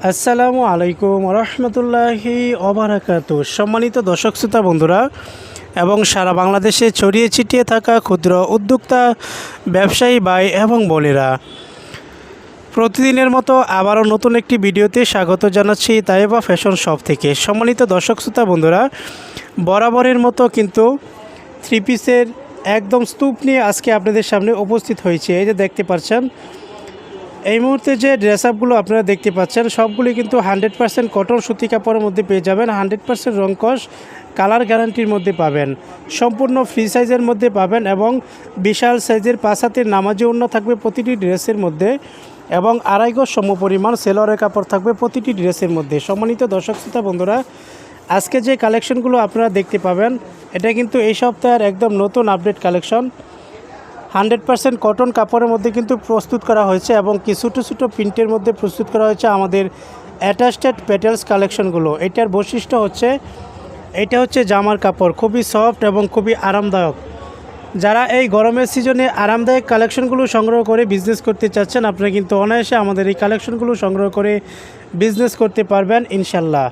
আসসালামু আলাইকুম রহমতুল্লাহি ওবারাকাতু। সম্মানিত দর্শক শ্রোতা বন্ধুরা এবং সারা বাংলাদেশে ছড়িয়ে ছিটিয়ে থাকা ক্ষুদ্র উদ্যোক্তা ব্যবসায়ী ভাই এবং বোনেরা, প্রতিদিনের মতো আবারও নতুন একটি ভিডিওতে স্বাগত জানাচ্ছি তাইবা ফ্যাশন শপ থেকে। সম্মানিত দর্শক শ্রোতা বন্ধুরা, বরাবরের মতো কিন্তু থ্রি পিসের একদম স্তূপ নিয়ে আজকে আপনাদের সামনে উপস্থিত হয়েছে। এই যে দেখতে পাচ্ছেন, এই মুহূর্তে যে ড্রেস আপগুলো আপনারা দেখতে পাচ্ছেন সবগুলি কিন্তু 100% কটন সুতি কাপড়ের মধ্যে পেয়ে যাবেন। 100% রংকশ কালার গ্যারান্টির মধ্যে পাবেন, সম্পূর্ণ ফ্রি সাইজের মধ্যে পাবেন এবং বিশাল সাইজের 5 হাতের নামাজি ওড়না থাকবে প্রতিটি ড্রেসের মধ্যে এবং 2.5 গজ সমপরিমাণ সেলোয়ারের কাপড় থাকবে প্রতিটি ড্রেসের মধ্যে। সম্মানিত দর্শক শ্রোতা বন্ধুরা, আজকে যে কালেকশনগুলো আপনারা দেখতে পাবেন এটা কিন্তু এই সপ্তাহের একদম নতুন আপডেট কালেকশন। 100% কটন কাপড়ের মধ্যে কিন্তু প্রস্তুত করা হয়েছে এবং কিছু ছোটো প্রিন্টের মধ্যে প্রস্তুত করা হয়েছে আমাদের অ্যাটাচড পেটেলস কালেকশনগুলো। এটার বৈশিষ্ট্য হচ্ছে এটা হচ্ছে জামার কাপড়, খুবই সফট এবং খুবই আরামদায়ক। যারা এই গরমের সিজনে আরামদায়ক কালেকশনগুলো সংগ্রহ করে বিজনেস করতে চাচ্ছেন, আপনারা কিন্তু অনায়াসে আমাদের এই কালেকশনগুলো সংগ্রহ করে বিজনেস করতে পারবেন ইনশাল্লাহ।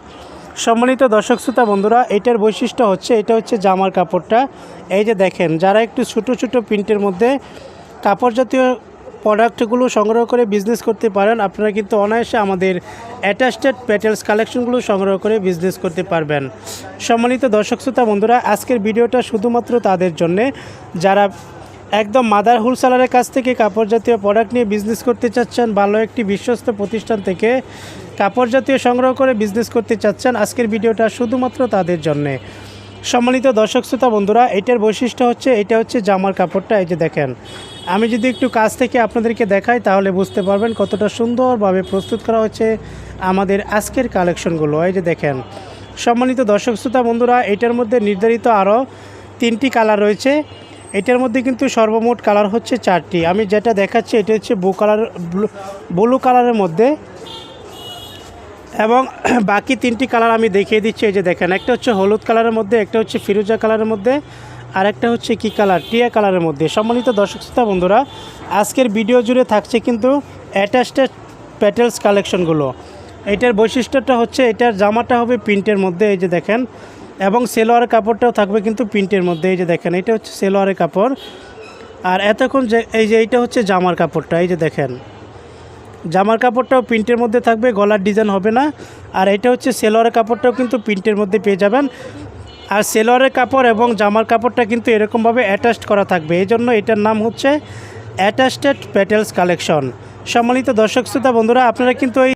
সম্মানিত দর্শক শ্রোতা বন্ধুরা, এটার বৈশিষ্ট্য হচ্ছে এটা হচ্ছে জামার কাপড়টা। এই যে দেখেন, যারা একটু ছোটো প্রিন্টের মধ্যে কাপড় জাতীয় প্রোডাক্টগুলো সংগ্রহ করে বিজনেস করতে পারেন, আপনারা কিন্তু অনায়াসে আমাদের অ্যাটাচড পেটেলস কালেকশনগুলো সংগ্রহ করে বিজনেস করতে পারবেন। সম্মানিত দর্শক শ্রোতা বন্ধুরা, আজকের ভিডিওটা শুধুমাত্র তাদের জন্যে যারা একদম মাদার হোলসেলারের কাছ থেকে কাপড় জাতীয় প্রোডাক্ট নিয়ে বিজনেস করতে চাচ্ছেন, ভালো একটি বিশ্বস্ত প্রতিষ্ঠান থেকে কাপড় জাতীয় সংগ্রহ করে বিজনেস করতে চাচ্ছেন, আজকের ভিডিওটা শুধুমাত্র তাদের জন্যে। সম্মানিত দর্শক শ্রোতা বন্ধুরা, এটার বৈশিষ্ট্য হচ্ছে এটা হচ্ছে জামার কাপড়টা। এই যে দেখেন, আমি যদি একটু কাছ থেকে আপনাদেরকে দেখাই তাহলে বুঝতে পারবেন কতটা সুন্দরভাবে প্রস্তুত করা হচ্ছে আমাদের আজকের কালেকশনগুলো। এই যে দেখেন সম্মানিত দর্শক শ্রোতা বন্ধুরা, এটার মধ্যে নির্ধারিত আরও 3টি কালার রয়েছে। এটার মধ্যে কিন্তু সর্বমোট কালার হচ্ছে 4টি। আমি যেটা দেখাচ্ছি এটা হচ্ছে ব্লু কালারের মধ্যে এবং বাকি 3টি কালার আমি দেখিয়ে দিচ্ছি। এই যে দেখেন, একটা হচ্ছে হলুদ কালারের মধ্যে, একটা হচ্ছে ফিরোজা কালারের মধ্যে, আর একটা হচ্ছে কি কালার, টিয়া কালারের মধ্যে। সম্মানিত দর্শক শ্রোতা বন্ধুরা, আজকের ভিডিও জুড়ে থাকছে কিন্তু অ্যাটাচড পেটেলস কালেকশনগুলো। এটার বৈশিষ্ট্যটা হচ্ছে এটার জামাটা হবে প্রিন্টের মধ্যে, এই যে দেখেন, এবং সেলোয়ারের কাপড়টাও থাকবে কিন্তু প্রিন্টের মধ্যে। এই যে দেখেন, এটা হচ্ছে সেলোয়ারের কাপড়, আর এতক্ষণ যে এই যে এইটা হচ্ছে জামার কাপড়টা। এই যে দেখেন, জামার কাপড়টাও প্রিন্টের মধ্যে থাকবে, গলার ডিজাইন হবে না। আর এটা হচ্ছে সেলোয়ারের কাপড়টাও কিন্তু প্রিন্টের মধ্যে পেয়ে যাবেন। আর সেলোয়ারের কাপড় এবং জামার কাপড়টা কিন্তু এরকমভাবে অ্যাটাচড করা থাকবে, এই জন্য এটার নাম হচ্ছে অ্যাটাচড পেটেলস কালেকশন। সম্মানিত দর্শক শ্রোতা বন্ধুরা, আপনারা কিন্তু এই